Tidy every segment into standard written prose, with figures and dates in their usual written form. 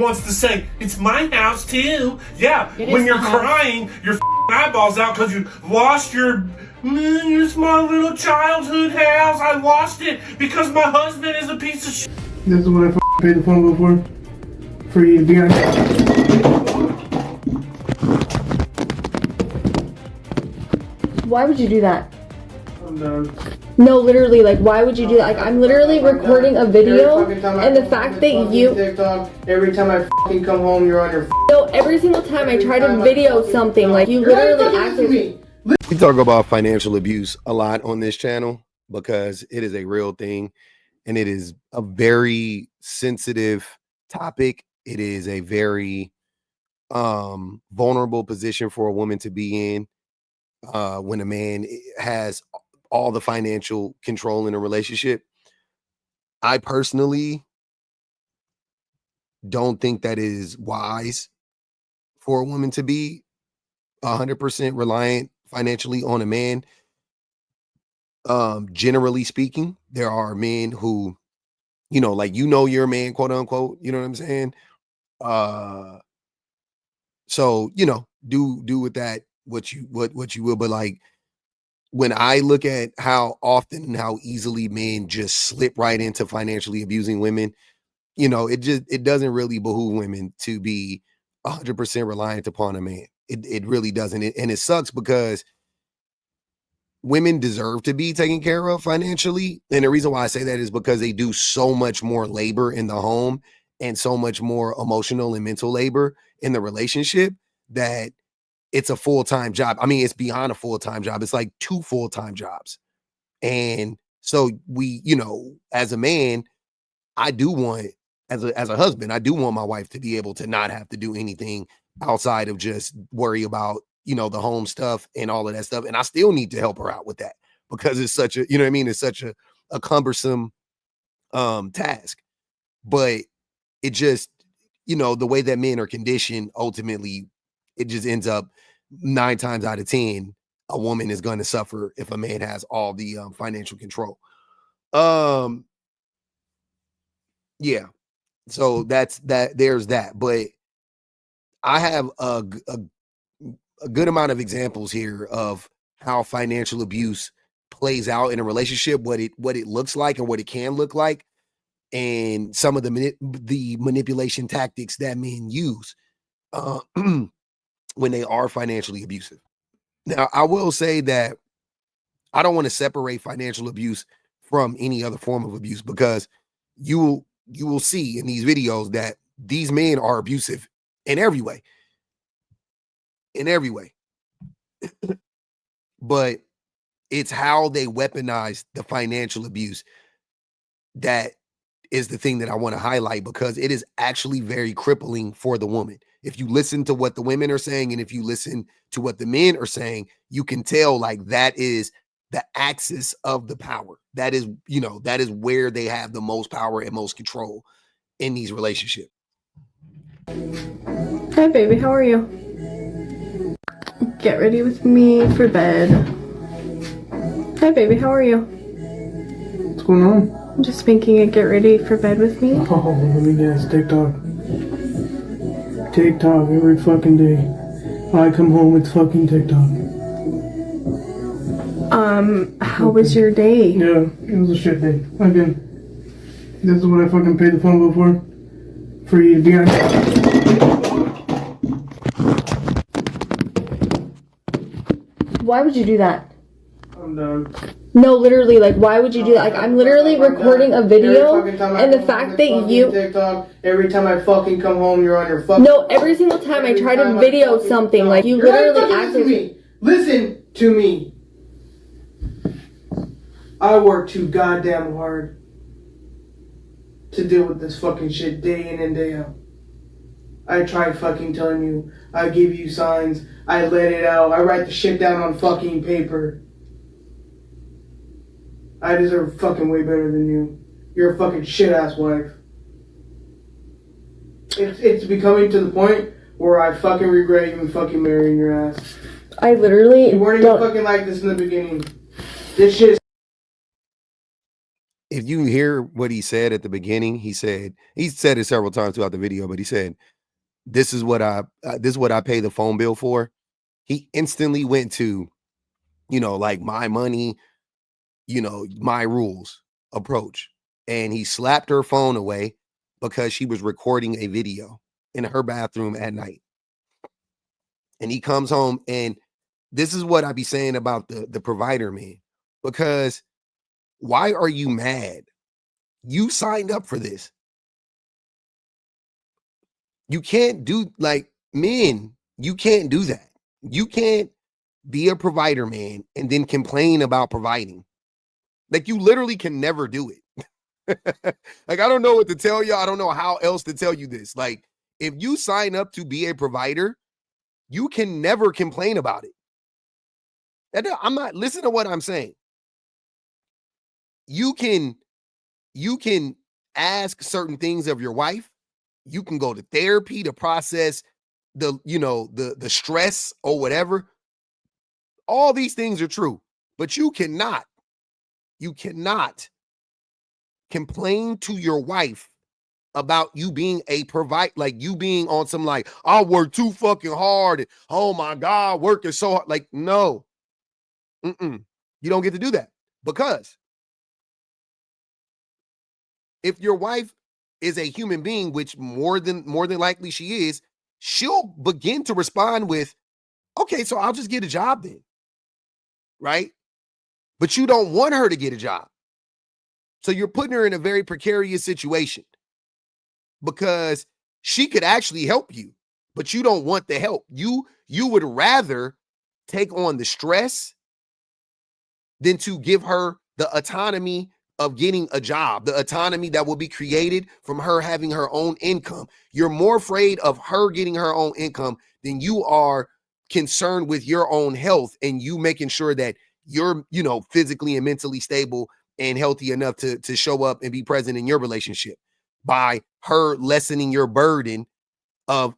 wants to say, it's my house too. Yeah, when you're crying your eyeballs out because you lost your it's my little childhood house. I lost it because my husband is a piece of shit. This is what I paid the phone bill for you to be on. Why would you do that? I'm done. No, literally, like, why would you do that? Like, I'm literally recording a video, and the fact that you... TikTok, every time I fucking come home, you're on your No, every single time I try to video something, like, you literally acted... We talk about financial abuse a lot on this channel because it is a real thing, and it is a very sensitive topic. It is a very vulnerable position for a woman to be in when a man has all the financial control in a relationship. I personally don't think that is wise for a woman to be 100% reliant financially on a man. Generally speaking, there are men who, like, your man, quote unquote, you know what I'm saying? So, do with that what you will, but like, when I look at how often and how easily men just slip right into financially abusing women, it doesn't really behoove women to be 100% reliant upon a man. It really doesn't. And it sucks because women deserve to be taken care of financially. And the reason why I say that is because they do so much more labor in the home and so much more emotional and mental labor in the relationship that it's a full-time job. I mean, it's beyond a full-time job. It's like 2 full-time jobs. And so we, as a man, I do want, as a husband, I do want my wife to be able to not have to do anything outside of just worry about, the home stuff and all of that stuff. And I still need to help her out with that because it's such a, it's such a cumbersome task. But it just, the way that men are conditioned, ultimately, it just ends up 9 times out of 10, a woman is going to suffer if a man has all the financial control. Yeah. So there's that. But I have a good amount of examples here of how financial abuse plays out in a relationship, what it looks like and what it can look like, and some of the manipulation tactics that men use when they are financially abusive. Now, I will say that I don't want to separate financial abuse from any other form of abuse, because you will see in these videos that these men are abusive in every way. In every way. But it's how they weaponize the financial abuse that is the thing that I want to highlight, because it is actually very crippling for the woman. If you listen to what the women are saying and if you listen to what the men are saying, you can tell, like, that is the axis of the power. That is, that is where they have the most power and most control in these relationships. Hi, baby. How are you? Get ready with me for bed. Hi, baby. How are you? What's going on? I'm just making it get ready for bed with me. Oh, let me guess. TikTok. TikTok every fucking day. I come home with fucking TikTok. How was your day? Yeah, it was a shit day. Again, this is what I fucking paid the phone bill for you to be on. Why would you do that? I'm done. No, literally, like, why would you do that? Like, I'm literally recording a video, and the fact that you... TikTok, every time I fucking come home, you're on your fucking... No, every single time I try to video something, like, you literally acted... Listen to me. I work too goddamn hard to deal with this fucking shit day in and day out. I tried fucking telling you. I give you signs. I let it out. I write the shit down on fucking paper. I deserve fucking way better than you. You're a fucking shit-ass wife. It's becoming to the point where I fucking regret even fucking marrying your ass. I literally You weren't even fucking like this in the beginning. This shit is... if you hear what he said at the beginning, he said it several times throughout the video, but he said, this is what I pay the phone bill for. He instantly went to, like my money, my rules approach. And he slapped her phone away because she was recording a video in her bathroom at night. And he comes home, and this is what I be saying about the provider man, because why are you mad? You signed up for this. You can't do, like, men, you can't do that. You can't be a provider man and then complain about providing. Like, you literally can never do it. Like, I don't know what to tell you. I don't know how else to tell you this. Like, if you sign up to be a provider, you can never complain about it. I'm not, listen to what I'm saying. You can ask certain things of your wife. You can go to therapy to process the stress or whatever. All these things are true, but you cannot complain to your wife about you being a provide, like you being on some, like, I work too fucking hard. And, oh my God, working so hard. Like, no, you don't get to do that, because if your wife is a human being, which more than likely she is, she'll begin to respond with, okay, so I'll just get a job then. Right? But you don't want her to get a job. So you're putting her in a very precarious situation, because she could actually help you, but you don't want the help. You would rather take on the stress than to give her the autonomy of getting a job, the autonomy that will be created from her having her own income. You're more afraid of her getting her own income than you are concerned with your own health and you making sure that you're, physically and mentally stable and healthy enough to show up and be present in your relationship, by her lessening your burden of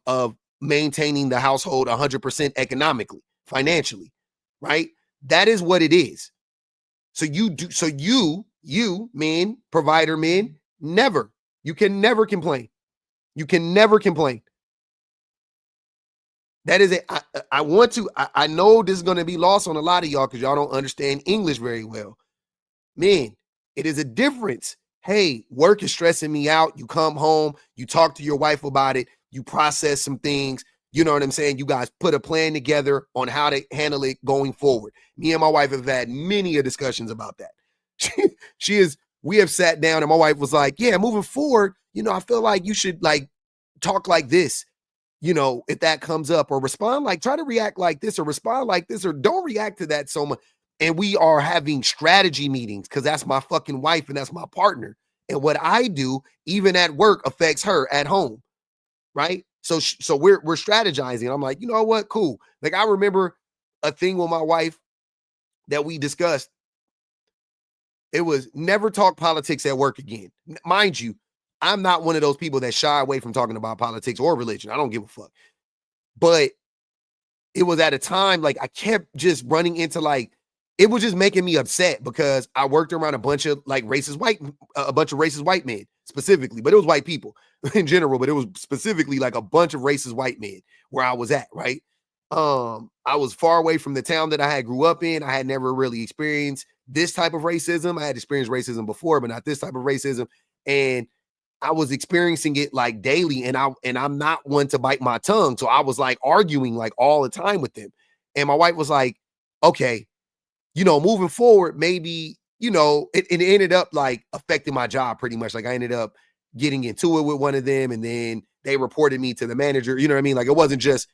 maintaining the household 100% economically, financially, right? That is what it is. So you men, provider men, you can never complain. You can never complain. That is it. I know this is going to be lost on a lot of y'all because y'all don't understand English very well. Men, it is a difference. Hey, work is stressing me out. You come home, you talk to your wife about it, you process some things. You know what I'm saying? You guys put a plan together on how to handle it going forward. Me and my wife have had many discussions about that. We have sat down and my wife was like, yeah, moving forward, I feel like you should like talk like this, if that comes up, or respond like, try to react like this, or respond like this, or don't react to that so much. And we are having strategy meetings because that's my fucking wife and that's my partner. And what I do, even at work, affects her at home. Right. So we're strategizing. I'm like, you know what? Cool. Like, I remember a thing with my wife that we discussed. It was never talk politics at work again. Mind you, I'm not one of those people that shy away from talking about politics or religion. I don't give a fuck. But it was at a time, like, I kept just running into, like, it was just making me upset because I worked around a bunch of racist white men specifically, but it was white people in general, but it was specifically like a bunch of racist white men where I was at, right? I was far away from the town that I had grew up in. I had never really experienced this type of racism. I had experienced racism before, but not this type of racism. And I was experiencing it like daily, and I'm not one to bite my tongue. So I was like arguing like all the time with them. And my wife was like, okay, moving forward, maybe, it ended up like affecting my job pretty much. Like, I ended up getting into it with one of them, and then they reported me to the manager. You know what I mean? Like, it wasn't just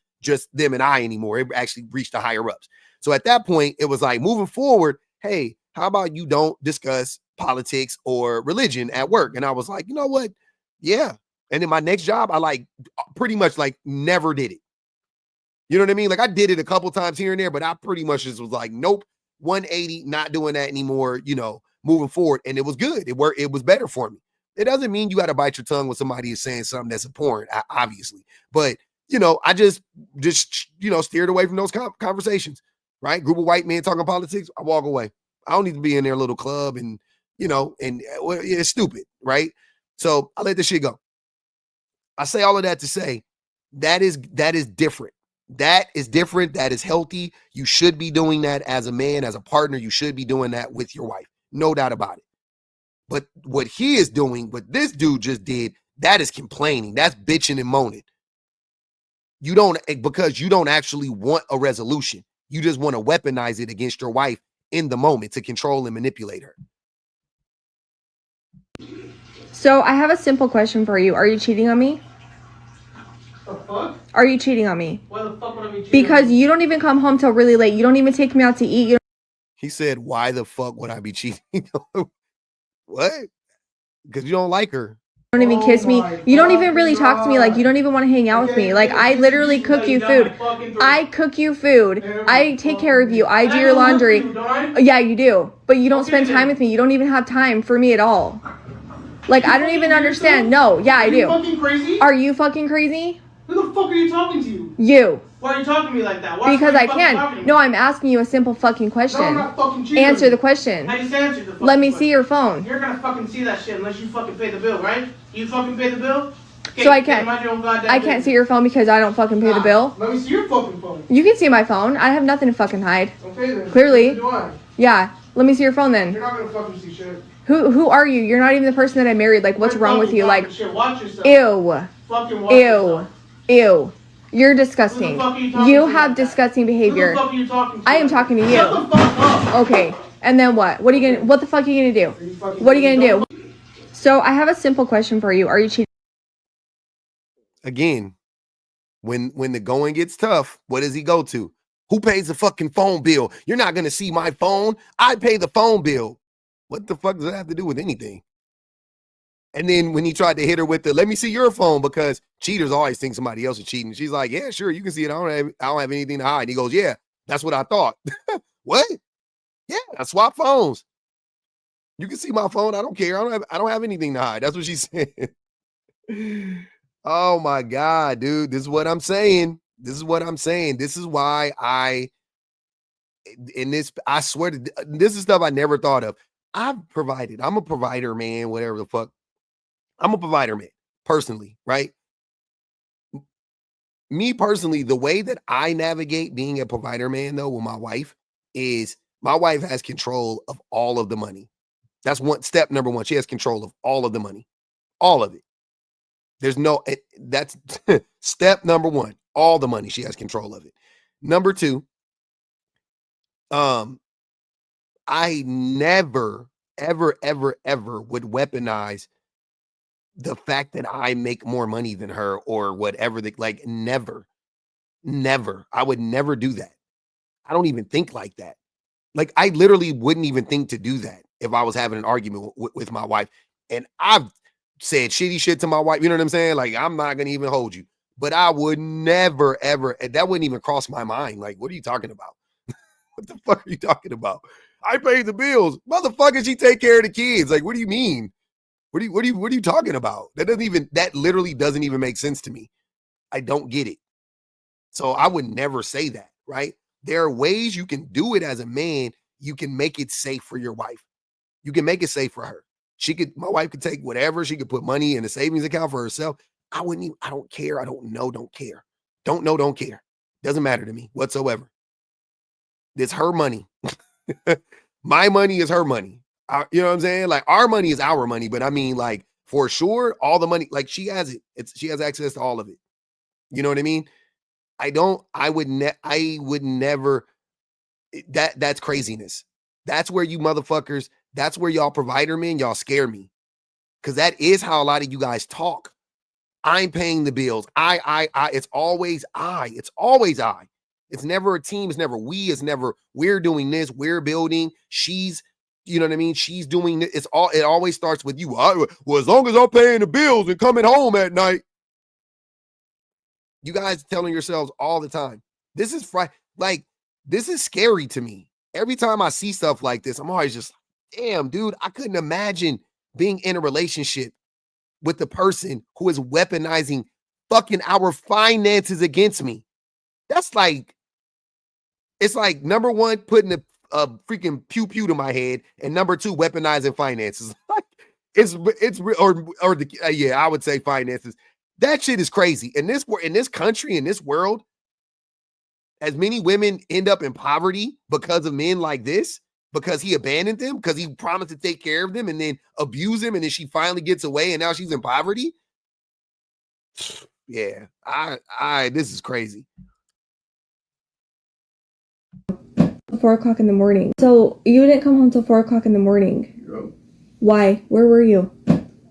them and I anymore. It actually reached the higher ups. So at that point, it was like, moving forward, hey, how about you don't discuss politics or religion at work? And I was like, you know what? Yeah. And then my next job, I pretty much never did it. You know what I mean? Like, I did it a couple times here and there, but I pretty much just was like, nope, 180, not doing that anymore, moving forward. And it was good. It worked. It was better for me. It doesn't mean you got to bite your tongue when somebody is saying something that's important, obviously. But, I just steered away from those conversations, right? Group of white men talking politics, I walk away. I don't need to be in their little club and you know, and well, it's stupid, right? So I let this shit go. I say all of that to say that is different. That is different. That is healthy. You should be doing that as a man, as a partner. You should be doing that with your wife. No doubt about it. But what he is doing, what this dude just did, that is complaining. That's bitching and moaning. You don't, because you don't actually want a resolution. You just want to weaponize it against your wife in the moment to control and manipulate her. So I have a simple question for you. Are you cheating on me? The fuck? Are you cheating on me? Why the fuck would I be cheating? Because you don't even come home till really late. You don't even take me out to eat. He said, why the fuck would I be cheating? What? Because you don't like her. You don't even kiss me. You don't even really talk to me. Like, you don't even want to hang out with me. Like, I literally cook you food. I cook you food. I take care of you. I do your laundry. Yeah, you do. But you don't spend time with me. You don't even have time for me at all. Like, I don't even understand. No, yeah, I do. Are you fucking crazy? Are you fucking crazy? Who the fuck are you talking to? You. Why are you talking to me like that? Why Because I can. No, I'm asking you a simple fucking question. No, I'm not fucking cheating. Answer the question. I just answered the fucking Let me question. see your phone. You're gonna fucking see that shit unless you fucking pay the bill, right? You fucking pay the bill? Okay, So I can't. mind your own goddamn I can't business. see your phone because I don't fucking pay the bill. Let me see your fucking phone. You can see my phone. I have nothing to fucking hide. Okay then. Clearly. Neither do I. Yeah. Let me see your phone then. You're not gonna fucking see shit. Who are you? You're not even the person that I married. Like, what's Quit wrong with fucking you? talking Like, shit. Watch yourself. ew. Fucking watch Ew. yourself. Ew. You're disgusting. Who the fuck are you talking You to have like that? disgusting Who behavior. the fuck are you talking to? I am talking to you. Shut the fuck up. Okay. And then what? What are you gonna? What the fuck are you gonna do? What are you gonna do? So I have a simple question for you. Are you cheating? Again, when the going gets tough, what does he go to? Who pays the fucking phone bill? You're not going to see my phone. I pay the phone bill. What the fuck does that have to do with anything? And then when he tried to hit her with the, let me see your phone, because cheaters always think somebody else is cheating. She's like, yeah, sure, you can see it. I don't have anything to hide. And he goes, yeah, that's what I thought. What? Yeah, I swap phones. You can see my phone. I don't care. I don't have anything to hide. That's what she said. Oh my God, dude. This is what I'm saying. This is what I'm saying. This is why I swear to, this is stuff I never thought of. I've provided. I'm a provider, man, whatever the fuck. I'm a provider, man, personally, right? Me personally, the way that I navigate being a provider, man, though, with my wife is my wife has control of all of the money. That's step number one. She has control of all of the money, all of it. There's no, that's step number one, all the money. She has control of it. Number two, I never, ever, ever, ever would weaponize the fact that I make more money than her or whatever. Like, never. I would never do that. I don't even think like that. Like, I literally wouldn't even think to do that if I was having an argument with my wife. And I've said shitty shit to my wife. You know what I'm saying? Like, I'm not going to even hold you. But I would never, ever, that wouldn't even cross my mind. Like, what are you talking about? What the fuck are you talking about? I pay the bills. Motherfucker, she take care of the kids. Like, what do you mean? What are you talking about? That literally doesn't even make sense to me. I don't get it. So I would never say that, right? There are ways you can do it as a man. You can make it safe for your wife. You can make it safe for her. My wife could take whatever. She could put money in a savings account for herself. I don't care. I don't know. Don't care. Don't know. Don't care. Doesn't matter to me whatsoever. It's her money. My money is her money. You know what I'm saying? Like, our money is our money, but I mean, like, for sure, all the money, like, she has it. She has access to all of it. You know what I mean? I would never, that's craziness. That's where you motherfuckers, that's where y'all provider men, y'all scare me. Cause that is how a lot of you guys talk. I'm paying the bills. It's always I. It's always I. It's never a team. It's never we. It's never we're doing this. We're building. She's, you know what I mean? She's doing it. It always starts with you. Well, as long as I'm paying the bills and coming home at night. You guys telling yourselves all the time. This is this is scary to me. Every time I see stuff like this, I'm always just, damn, dude, I couldn't imagine being in a relationship with the person who is weaponizing fucking our finances against me. That's like, it's like, number one, putting freaking pew pew to my head, and number 2, weaponizing finances. Like or the yeah, I would say finances. That shit is crazy. In this country, in this world, as many women end up in poverty because of men like this, because he abandoned them, because he promised to take care of them and then abuse them, and then she finally gets away and now she's in poverty. Yeah, this is crazy. 4 o'clock in the morning. So you didn't come home till 4 o'clock in the morning. Yep. Why? Where were you?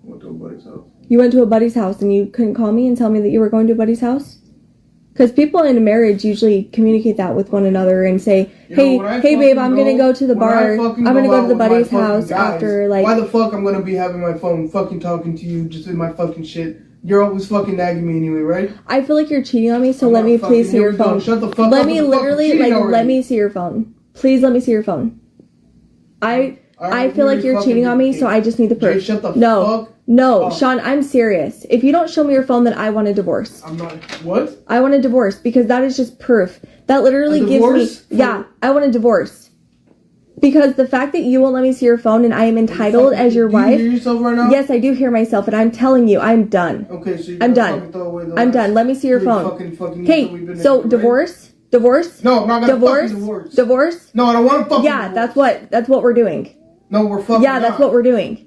Went to a buddy's house. You went to a buddy's house and you couldn't call me and tell me that you were going to a buddy's house? Because people in a marriage usually communicate that with one another and say, hey babe, I'm going to go to the bar. I'm going to go to the buddy's house after, like... Why the fuck I'm going to be having my phone fucking talking to you just in my fucking shit? You're always fucking nagging me anyway, right? I feel like you're cheating on me, so let me please see your phone. Shut the fuck up. Let me literally, like, let me see your phone. Please let me see your phone. I feel like you're cheating on me, so I just need the proof. Shut the fuck No, up. Sean, I'm serious. If you don't show me your phone, then I want a divorce. I'm not... What? I want a divorce because that is just proof. That literally gives me... Yeah, I want a divorce. Because the fact that you won't let me see your phone and I am entitled as your wife... Do you hear yourself right now? Yes, I do hear myself, and I'm telling you, I'm done. Okay, so I'm done. I'm done. Let me see your phone. Okay, so divorce? Divorce? No, I'm not gonna divorce? fucking divorce. Divorce? No, I don't want to fucking Yeah, divorce. that's what we're doing. No, we're fucking Yeah, that's what we're doing.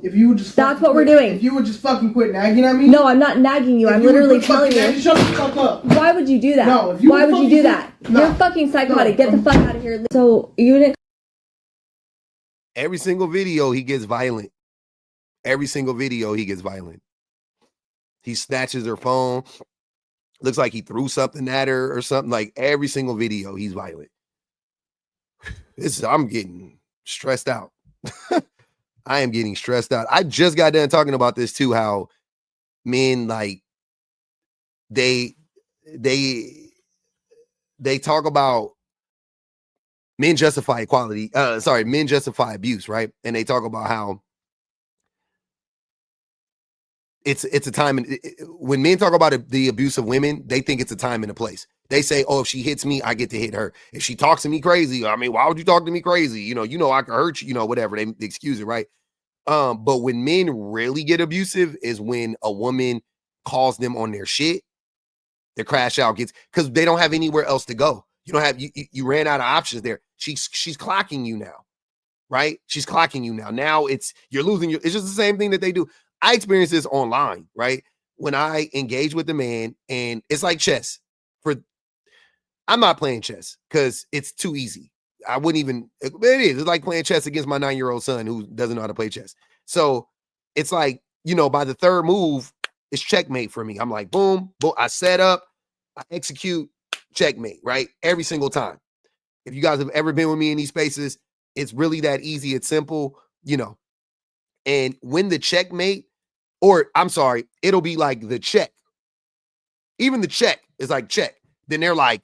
If you would just That's what we're doing. If you would just fucking quit nagging at me. No, I'm not nagging you. I'm literally telling you. Shut the fuck up. Why would you do that? No, if you Why would you do that? No. You're fucking psychotic. Get the fuck out of here. So you didn't. Every single video he gets violent. Every single video he gets violent. He snatches her phone. Looks like he threw something at her or something. Like every single video he's violent. I'm getting stressed out. I am getting stressed out. I just got done talking about this too, how men, like, they talk about men justify equality. Men justify abuse, right? And they talk about how it's a time. When men talk about the abuse of women, they think it's a time and a place. They say, oh, if she hits me, I get to hit her. If she talks to me crazy, I mean, why would you talk to me crazy? You know, I could hurt you, whatever. They excuse it, right? But when men really get abusive is when a woman calls them on their shit. Their crash out gets, because they don't have anywhere else to go. You don't have, you ran out of options there. She's clocking you now, right? She's clocking you now. Now you're losing it's just the same thing that they do. I experience this online, right? When I engage with a man, and it's like chess. I'm not playing chess because it's too easy. I wouldn't even, it is. It's like playing chess against my 9-year-old son who doesn't know how to play chess. So it's like, by the third move, it's checkmate for me. I'm like, boom, boom. I set up, I execute, checkmate, right? Every single time. If you guys have ever been with me in these spaces, it's really that easy. It's simple, And when the checkmate, or I'm sorry, it'll be like the check. Even the check is like check. Then they're like,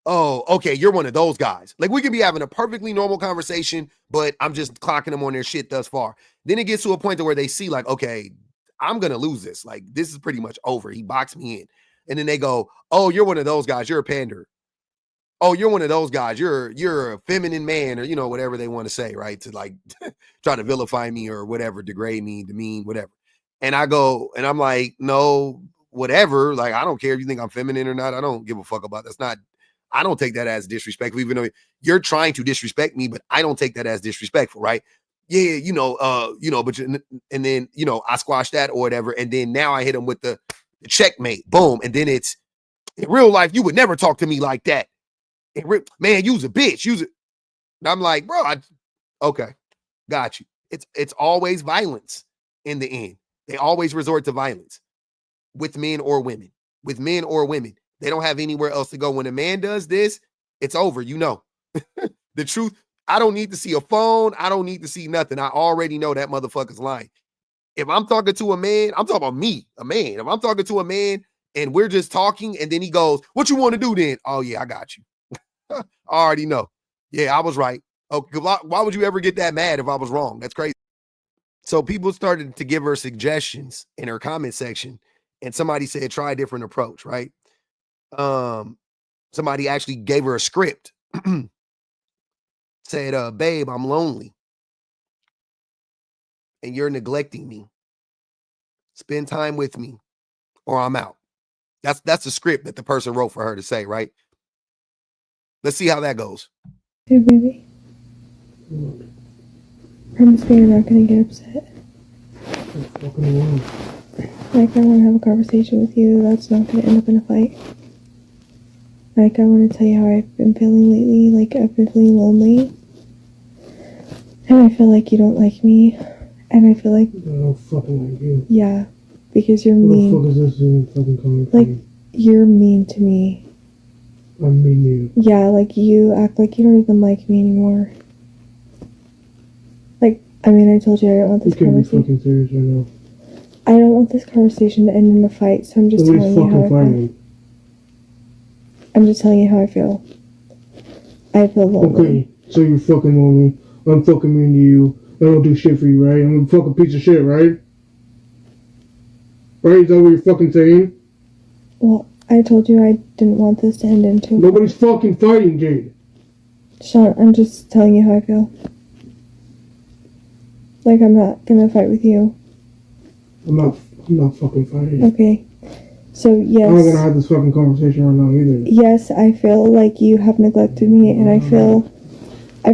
oh, okay, you're one of those guys. Like, we could be having a perfectly normal conversation, but I'm just clocking them on their shit thus far. Then it gets to a point to where they see, like, okay, I'm going to lose this. Like, this is pretty much over. He boxed me in. And then they go, oh, you're one of those guys. You're a pander. Oh, you're one of those guys. You're a feminine man, or, whatever they want to say, right? To, like, try to vilify me or whatever, degrade me, demean, whatever. And I go, and I'm like, no, whatever. Like, I don't care if you think I'm feminine or not. I don't give a fuck about that's not. I don't take that as disrespectful, even though you're trying to disrespect me, but I don't take that as disrespectful, right? Yeah, but and then, I squash that or whatever. And then now I hit him with the checkmate, boom. And then it's, in real life, you would never talk to me like that. Man, you's a bitch. And I'm like, bro, okay, got you. It's always violence in the end. They always resort to violence with men or women. They don't have anywhere else to go. When a man does this, it's over. The truth. I don't need to see a phone. I don't need to see nothing. I already know that motherfucker's lying. If I'm talking to a man, I'm talking about me, a man. If I'm talking to a man and we're just talking and then he goes, what you want to do then? Oh, yeah, I got you. I already know. Yeah, I was right. Okay, why would you ever get that mad if I was wrong? That's crazy. So people started to give her suggestions in her comment section, and somebody said, try a different approach, right? Somebody actually gave her a script said, babe, I'm lonely and you're neglecting me. Spend time with me or I'm out. That's the script that the person wrote for her to say, right? Let's see how that goes. Hey, baby. Promise me you're not gonna get upset. Like, I want to have a conversation with you that's not gonna end up in a fight. Like, I want to tell you how I've been feeling lately. Like, I've been feeling lonely. And I feel like you don't like me. And I feel like... I don't fucking like you. Yeah, because you're mean. What the fuck is this even fucking coming from? Like, you're mean to me. I mean you. Yeah, like, you act like you don't even like me anymore. Like, I mean, I told you I don't want this conversation. You can't be fucking serious right now. I don't want this conversation to end in a fight, so I'm just telling you how I feel. I'm just telling you how I feel. I feel lonely. Okay, so you're fucking lonely. I'm fucking mean to you. I don't do shit for you, right? I'm a fucking piece of shit, right? Right? Is that what you're fucking saying? Well, I told you I didn't want this to end into... Nobody's fucking fighting, Jade. Sean, I'm just telling you how I feel. Like, I'm not gonna fight with you. I'm not fucking fighting. Okay. So, yes. I'm not gonna have this fucking conversation right now either. Yes, I feel like you have neglected me, and I feel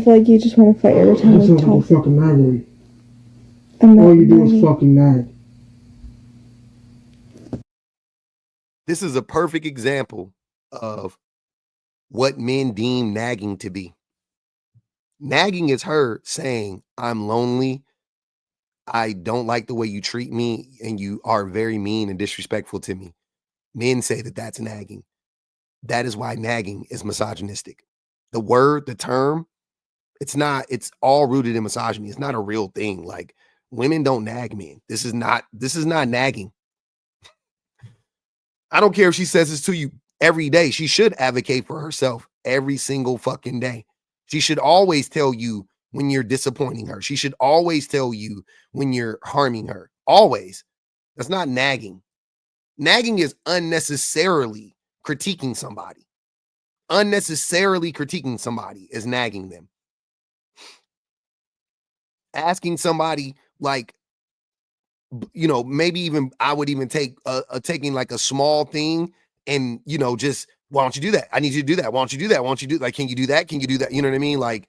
like you just want to fight every time we sounds talk. like you're fucking nagging. I'm not All you do nagging. is fucking nag. This is a perfect example of what men deem nagging to be. Nagging is her saying, I'm lonely. I don't like the way you treat me, and you are very mean and disrespectful to me. Men say that that's nagging. That is why nagging is misogynistic. The word, the term, it's all rooted in misogyny. It's not a real thing. Like, women don't nag men. This is not nagging. I don't care if she says this to you every day. She should advocate for herself every single fucking day. She should always tell you when you're disappointing her. She should always tell you when you're harming her. Always. That's not nagging. Nagging is unnecessarily critiquing somebody. Unnecessarily critiquing somebody is nagging them. Asking somebody, like, you know, maybe even I would even take taking like a small thing and, you know, just, why don't you do that? I need you to do that. Why don't you do that? Why don't you do, like, can you do that? Can you do that? You know what I mean? Like,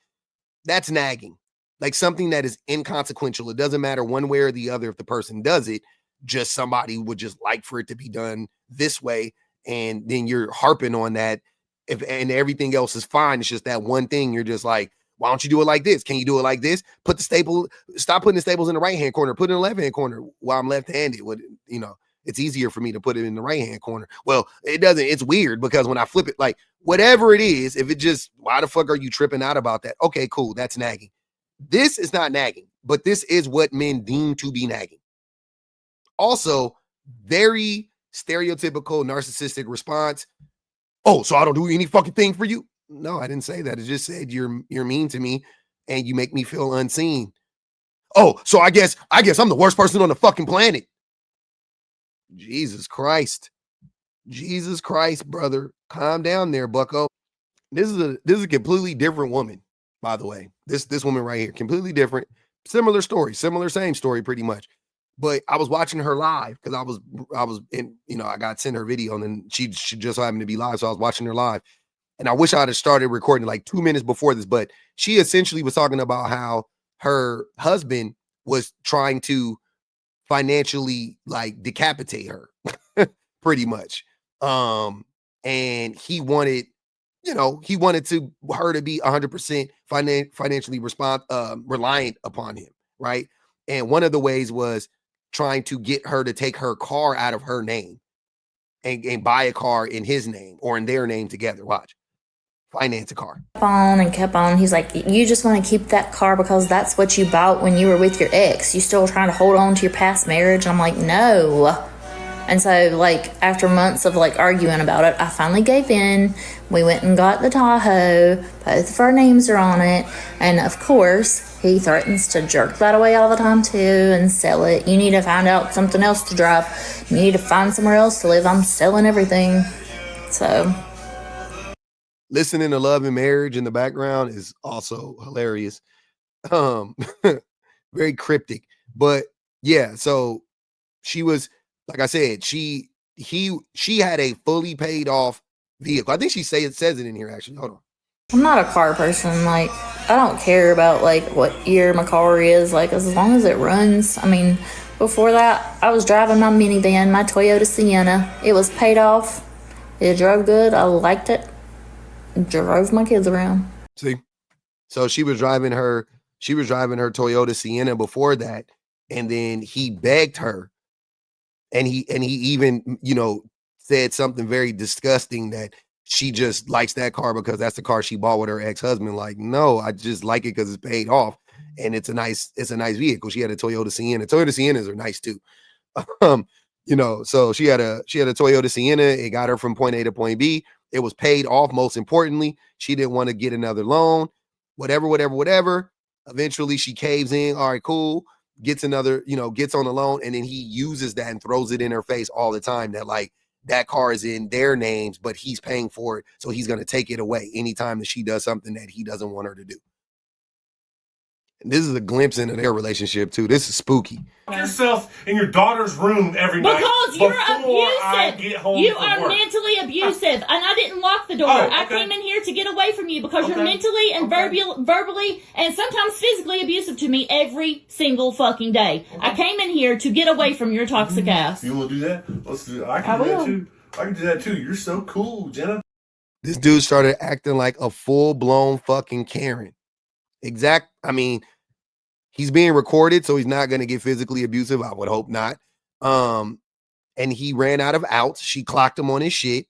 that's nagging. Like, something that is inconsequential. It doesn't matter one way or the other if the person does it. Just somebody would just like for it to be done this way, and then you're harping on that. And everything else is fine. It's just that one thing. You're just like, why don't you do it like this? Can you do it like this? Stop putting the staples in the right-hand corner. Put it in the left-hand corner while I'm left-handed. You know, it's easier for me to put it in the right-hand corner. Well, it doesn't. It's weird because when I flip it, like, whatever it is, if it just, why the fuck are you tripping out about that? Okay, cool. That's nagging. This is not nagging, but this is what men deem to be nagging. Also, very stereotypical narcissistic response. Oh, so I don't do any fucking thing for you? No, I didn't say that. It just said you're mean to me and you make me feel unseen. Oh, so I guess I'm the worst person on the fucking planet. Jesus Christ. Jesus Christ, brother. Calm down there, bucko. This is a completely different woman, by the way. This woman right here, completely different. Similar story, same story pretty much. But I was watching her live because I was in, you know, I got sent her video and then she just happened to be live. So I was watching her live. And I wish I'd have started recording like 2 minutes before this, but she essentially was talking about how her husband was trying to financially, like, decapitate her pretty much. And he wanted her to be 100% financially reliant upon him. Right. And one of the ways was trying to get her to take her car out of her name and buy a car in his name or in their name together. Watch. Finance a car. Kept on. He's like, you just want to keep that car because that's what you bought when you were with your ex. You still trying to hold on to your past marriage? And I'm like, no. And so, like, after months of, like, arguing about it, I finally gave in. We went and got the Tahoe. Both of our names are on it. And, of course, he threatens to jerk that away all the time, too, and sell it. You need to find out something else to drive. You need to find somewhere else to live. I'm selling everything. So... listening to Love and Marriage in the background is also hilarious. Very cryptic. But yeah, so she was, like I said, she had a fully paid off vehicle. I think she says it in here actually. Hold on. I'm not a car person. Like, I don't care about like what year my car is. Like, as long as it runs. I mean, before that, I was driving my minivan, my Toyota Sienna. It was paid off. It drove good. I liked it. Drove my kids around. See, so she was driving her Toyota Sienna before that, and then he begged her, and he even, you know, said something very disgusting that she just likes that car because that's the car she bought with her ex-husband. Like, no, I just like it because it's paid off and it's a nice vehicle. She had a Toyota Sienna. Toyota Siennas are nice too. You know, so she had a Toyota Sienna. It got her from point A to point B. It was paid off. Most importantly, she didn't want to get another loan, whatever. Eventually she caves in. All right, cool. Gets another, you know, gets on the loan. And then he uses that and throws it in her face all the time that like that car is in their names, but he's paying for it. So he's going to take it away anytime that she does something that he doesn't want her to do. And this is a glimpse into their relationship too. This is spooky. Yourself in your daughter's room every night because you're before I get abusive. home You from are work. mentally abusive, and I didn't lock the door. Oh, okay. I came in here to get away from you because you're Okay. mentally and verbally and sometimes physically abusive to me every single fucking day. I came in here to get away from your toxic ass. You want to do that? Let's do that. I I can do that will. too. I can do that too. You're so cool, Jenna. This dude started acting like a full-blown fucking Karen. I mean, he's being recorded, so he's not going to get physically abusive. I would hope not. And he ran out of outs. She clocked him on his shit,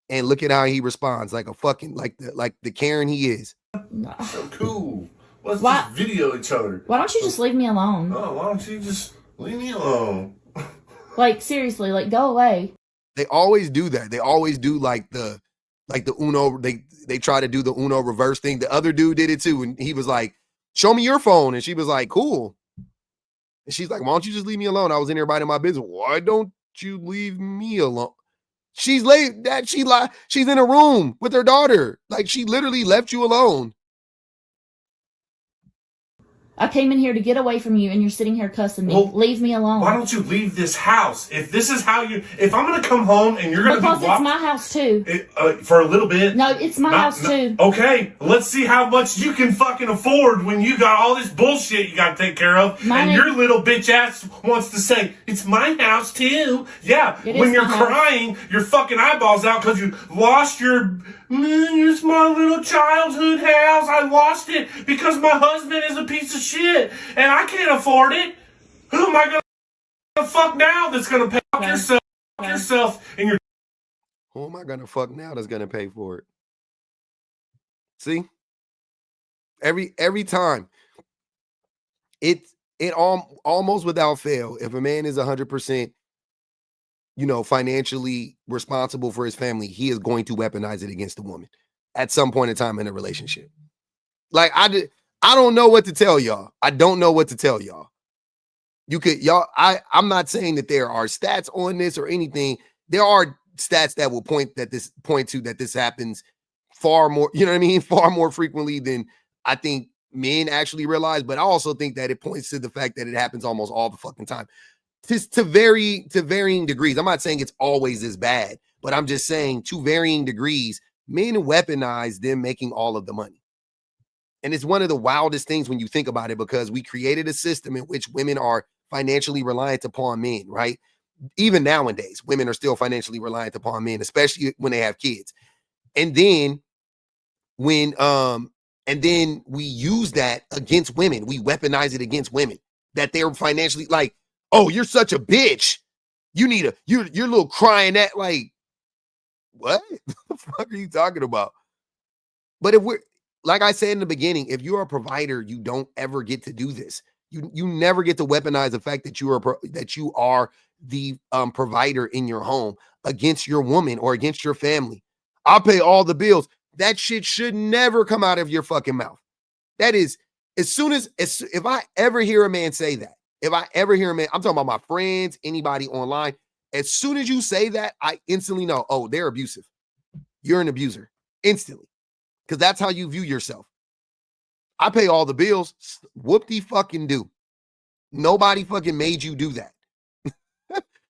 and look at how he responds, like a fucking like the Karen he is. So cool. Let's Why- just video each other. Why don't you just leave me alone? Oh, why don't you just leave me alone? Like, seriously, like, go away. They always do that. They always do like the Uno. They try to do the Uno reverse thing. The other dude did it too, and he was like, "Show me your phone," and she was like, "Cool." And she's like, "Why don't you just leave me alone? I was in here minding my business. Why don't you leave me alone?" She's late. She's in a room with her daughter. Like, she literally left you alone. I came in here to get away from you, and you're sitting here cussing me. Well, leave me alone. Why don't you leave this house? If this is how if I'm going to come home and you're going to Because be it's my house too. for a little bit. No, it's my house too. Okay, let's see how much you can fucking afford when you got all this bullshit you got to take care of. Mine and ain't- your little bitch ass wants to say, it's my house too. Yeah, It when is you're my house. crying your fucking eyeballs out because you lost it's my little childhood house. I lost it because my husband is a piece of shit and I can't afford it. Who am I going to fuck now that's going to pay yourself and your... Who am I gonna fuck now that's gonna pay for it? See, every time, it almost without fail. If a man is 100%, you know, financially responsible for his family, he is going to weaponize it against the woman at some point in time in a relationship. Like, I don't know what to tell y'all. I don't know what to tell y'all. I'm not saying that there are stats on this or anything. There are stats that will point to that this happens far more, you know what I mean? Far more frequently than I think men actually realize. But I also think that it points to the fact that it happens almost all the fucking time. To varying degrees. I'm not saying it's always as bad, but I'm just saying to varying degrees, men weaponize them making all of the money. And it's one of the wildest things when you think about it, because we created a system in which women are financially reliant upon men, right? Even nowadays, women are still financially reliant upon men, especially when they have kids. And then we use that against women. We weaponize it against women, that they're financially like, oh, you're such a bitch. You're little crying at, like, what the fuck are you talking about? But if we're, like I said in the beginning, if you're a provider, you don't ever get to do this. You never get to weaponize the fact that you are the provider in your home against your woman or against your family. I'll pay all the bills. That shit should never come out of your fucking mouth. That is, if I ever hear a man say that, I'm talking about my friends, anybody online, as soon as you say that, I instantly know, oh, they're abusive. You're an abuser. Instantly. because that's how you view yourself. I pay all the bills. Whoop-de-fucking do. Nobody fucking made you do that.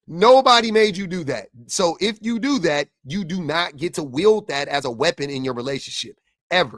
Nobody made you do that. So if you do that, you do not get to wield that as a weapon in your relationship ever.